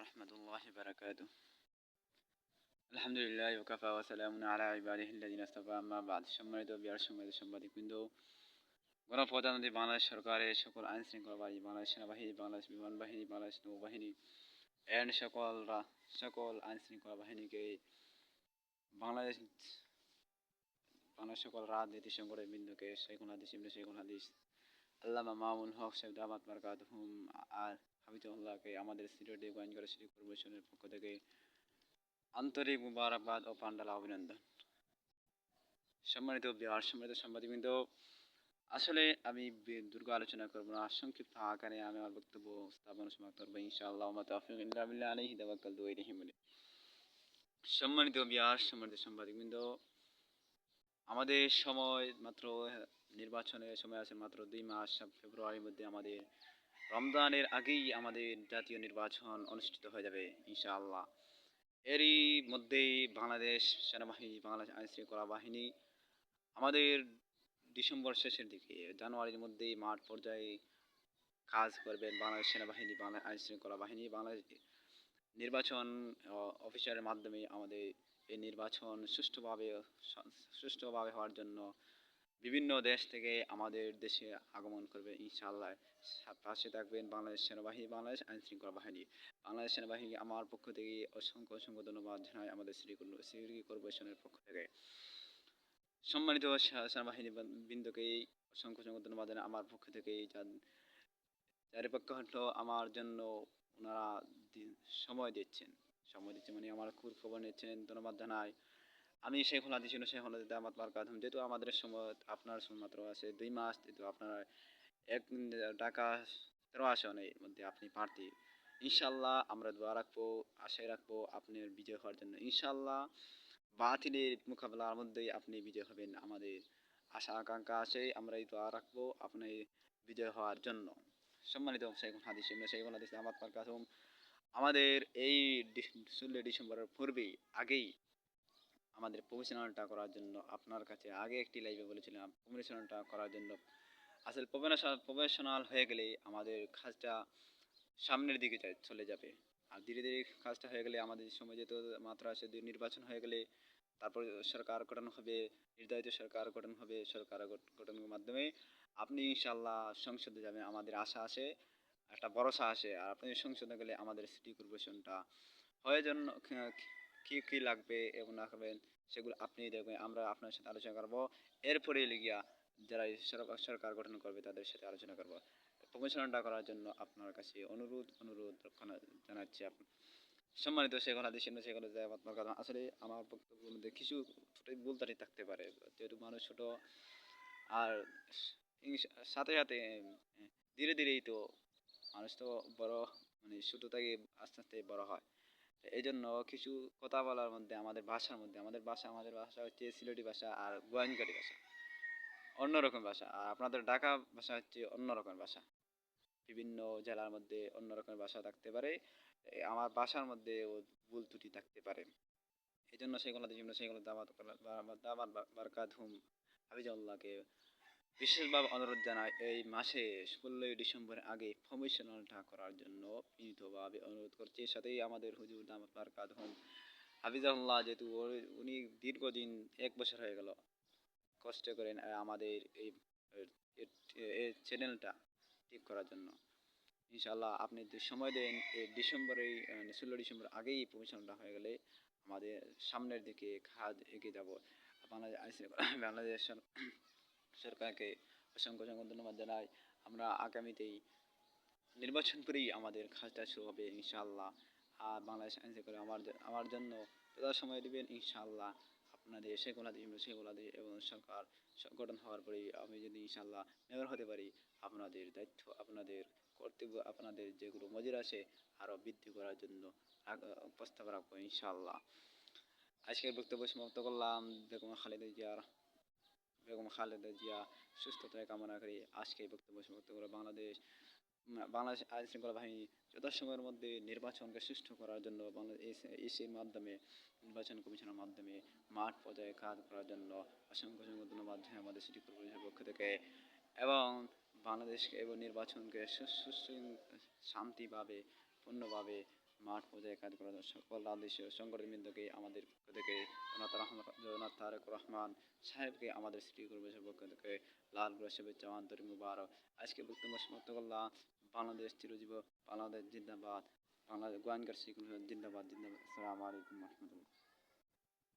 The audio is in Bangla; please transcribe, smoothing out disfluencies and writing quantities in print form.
ورحمة الله وبركاته. الحمد لله وكفى وسلام على عباده الذين اصطفى أما بعد সম্মানিত বিহার সম্মানিত সাংবাদিকবৃন্দ, গণপ্রজাতন্ত্রী বাংলাদেশ সরকারের সকল আইন শৃঙ্খলা বাহিনী, বাংলাদেশ সেনাবাহিনী, বাংলাদেশ বিমান বাহিনী, বাংলাদেশ নৌবাহিনী এন্ড সকল আইন শৃঙ্খলা বাহিনীকে বাংলাদেশ সকল রাজনীতি সংগঠনের বৃন্দকে শেখুল হাদিস ইবনে শেখুল হাদিস আল্লামা মামুনুল হক সাহেব দামাত বারকাতুহুম আর হাফিজুল্লাহকে আমাদের সিলেট গোয়েন্দা সিটি কর্পোরেশনের পক্ষ থেকে আন্তরিক মুবারকবাদ ও পান্ডাল অভিনন্দন। সম্মানিত বিহার সম্মানিত সাংবাদিকবৃন্দ, আসলে আমি দীর্ঘ আলোচনা করব না, সংক্ষিপ্ত আকারে আমি আমার বক্তব্য স্থাপন সমাপ্ত করবো ইনশাআল্লাহ। আলাইহি তাওয়াক্কালতু ওয়া ইলাইহি মুনীব। সম্মানিত বিহার সম্মানিত সাংবাদিকবৃন্দ, আমাদের সময় মাত্র নির্বাচনের সময় আছে মাত্র 2 মাস। ফেব্রুয়ারির মধ্যে আমাদের রমজানের আগেই আমাদের জাতীয় নির্বাচন অনুষ্ঠিত হয়ে যাবে ইনশাআল্লাহ। এরই মধ্যেই বাংলাদেশ সেনাবাহিনী, বাংলাদেশ আইন শৃঙ্খলা বাহিনী আমাদের ডিসেম্বর শেষের দিকে জানুয়ারির মধ্যেই মাঠ পর্যায়ে কাজ করবেন বাংলাদেশ সেনাবাহিনী, বাংলাদেশ আইন শৃঙ্খলা বাহিনী, বাংলাদেশ নির্বাচন অফিসারের মাধ্যমে আমাদের এই নির্বাচন সুষ্ঠুভাবে হওয়ার জন্য বিভিন্ন দেশ থেকে আমাদের দেশে আগমন করবে ইনশাআল্লাহ। পাশে থাকবেন বাংলাদেশ সেনাবাহিনী, বাংলাদেশ আইন শৃঙ্খলা বাহিনী। বাংলাদেশ সেনাবাহিনী আমার পক্ষ থেকে অসংখ্য ধন্যবাদ জানাই আমাদের সিটি কর্পোরেশনের পক্ষ থেকে। সম্মানিত সেনাবাহিনী বৃন্দকে অসংখ্য ধন্যবাদ জানাই আমার পক্ষ থেকে। চারিপক্ষ হলো আমার জন্য ওনারা সময় দিচ্ছেন মানে আমার খবর নিচ্ছেন, ধন্যবাদ জানাই। আমি শেখুল হাদিস ইবনে শেখুল হাদিস দামাত বারকাতুহুম, যেহেতু আমাদের সময় আপনার সময় মাত্র আছে 2 মাস, যেহেতু আপনার ঢাকা 13 আসনের মধ্যে আপনি প্রার্থী, ইনশাআল্লাহ আমরা দোয়া রাখবো, আশায় রাখবো আপনার বিজয় হওয়ার জন্য। ইনশাআল্লাহ বাতিলের মোকাবেলার মধ্যেই আপনি বিজয় হবেন, আমাদের আশা আকাঙ্ক্ষা আছে। আমরা এই দোয়া রাখবো আপনি বিজয় হওয়ার জন্য। সম্মানিত শেখুল হাদিস ইবনে শেখুল হাদিস দামাত বারকাতুহুম, আমাদের এই 16 ডিসেম্বরের পূর্বেই আগেই আমাদের প্রফেশনালটা করার জন্য আপনার কাছে আগে একটি লাইভে বলেছিলাম, প্রফেশনালটা করার জন্য আসলে প্রফেশনাল হয়ে গেলে আমাদের কাজটা সামনের দিকে চলে যাবে। আর ধীরে ধীরে কাজটা হয়ে গেলে আমাদের সময় যেহেতু মাত্র আসে, নির্বাচন হয়ে গেলে তারপর সরকার গঠন হবে, নির্ধারিত সরকার গঠন হবে। সরকার গঠনের মাধ্যমে আপনি ইনশাআল্লাহ সংসদে যাবেন, আমাদের আশা আছে, একটা ভরসা আসে। আর আপনি সংসদে গেলে আমাদের সিটি কর্পোরেশনটা হয়ে জন্য কি লাগবে এবং না করবেন সেগুলো আপনি দেখবেন, আমরা আপনার সাথে আলোচনা করবো। এরপরে লিগিয়া যারা সরকার গঠন করবে তাদের সাথে আলোচনা করবো। প্রমোশনটা করার জন্য আপনার কাছে অনুরোধ জানাচ্ছি। সম্মানিত শেখুল হাদিস ইবনে শেখুল হাদিস আপনার কথা, আসলে আমার বক্তব্যের মধ্যে কিছু ভুল ত্রুটি থাকতে পারে, যেহেতু মানুষ ছোট। আর সাথে সাথে ধীরে ধীরেই তো মানুষ তো বড়, মানে ছোট থেকে আস্তে আস্তে বড় হয়। এই জন্য কিছু কথা বলার মধ্যে আমাদের ভাষা হচ্ছে সিলেটি ভাষা আর গোয়াইনকারী ভাষা, অন্যরকম ভাষা। আর আপনাদের ঢাকা ভাষা হচ্ছে অন্যরকম ভাষা। বিভিন্ন জেলার মধ্যে অন্যরকম ভাষা থাকতে পারে, আমার ভাষার মধ্যে ভুল ত্রুটি থাকতে পারে। এই জন্য সেগুলো দাওয়াত বারকাতুহুম হাফিজাহুল্লাহকে বিশেষভাবে অনুরোধ জানাই, এই মাসে 16 ডিসেম্বরের আগে প্রমোশনালটা করার জন্য বিনীতভাবে অনুরোধ করছি। সাথেই আমাদের হুজুর দামাত বারকাতুহুম হাফিজাহুল্লাহ, যেহেতু উনি দীর্ঘদিন 1 বছর হয়ে গেল কষ্ট করেন আমাদের এই চ্যানেলটা ঠিক করার জন্য। ইনশাআল্লাহ আপনি যদি সময় দেন, এই ডিসেম্বরে 16 ডিসেম্বর আগেই প্রমোশনটা হয়ে গেলে আমাদের সামনের দিকে কাজ এগিয়ে যাব। বাংলাদেশ সরকারকে অসংখ্য ধন্যবাদ জানাই। আমরা আগামীতেই নির্বাচন করেই আমাদের কাজটা শুরু হবে ইনশাআল্লাহ। আর বাংলাদেশ আইন শৃঙ্খলা আমার জন্য যথা সময় দেবেন ইনশাআল্লাহ। আপনাদের শেখুল হাদিস এবং সরকার গঠন হওয়ার পরেই আমি যদি ইনশাআল্লাহ মেয়র হতে পারি, আপনাদের দায়িত্ব, আপনাদের কর্তব্য, আপনাদের যেগুলো মজির আছে আরও বৃদ্ধি করার জন্য প্রস্তাব রাখবো ইনশাআল্লাহ। আজকের বক্তব্য সমাপ্ত করলাম। বেগম খালেদা জিয়া সুস্থতায় কামনা করি আজকে বক্তব্য সমাপ্ত করে বাংলাদেশ আইন শৃঙ্খলা বাহিনী যথাসময়ের মধ্যে নির্বাচনকে সুষ্ঠু করার জন্য বাংলাদেশ ইসির মাধ্যমে, নির্বাচন কমিশনের মাধ্যমে মাঠ পর্যায়ে কাজ করার জন্য অসংখ্য ধন্যবাদ আমাদের সিটি কর্পোরেশনের পক্ষ থেকে। এবং বাংলাদেশকে এবং নির্বাচনকে শান্তিভাবে, পূর্ণভাবে মাঠ পর্যায়ে কাজ করা সকল রাজদেশীয় সংগঠনবৃন্দকে আমাদের পক্ষ থেকে জনাব তারেক রহমান সাহেবকে আমাদের সিটি কর্পোরেশনের পক্ষ থেকে লাল গোলাপ শুভেচ্ছা ও আন্তরিক মুবারক। আজকে বক্তব্য সমাপ্ত করলাম। বাংলাদেশ চিরজীবন, বাংলাদেশ জিন্দাবাদ, বাংলাদেশ গোয়েঙ্কার জিন্দাবাদ জিন্দাবাদ। আসসালামু আলাইকুম রহমতুল্লাহ।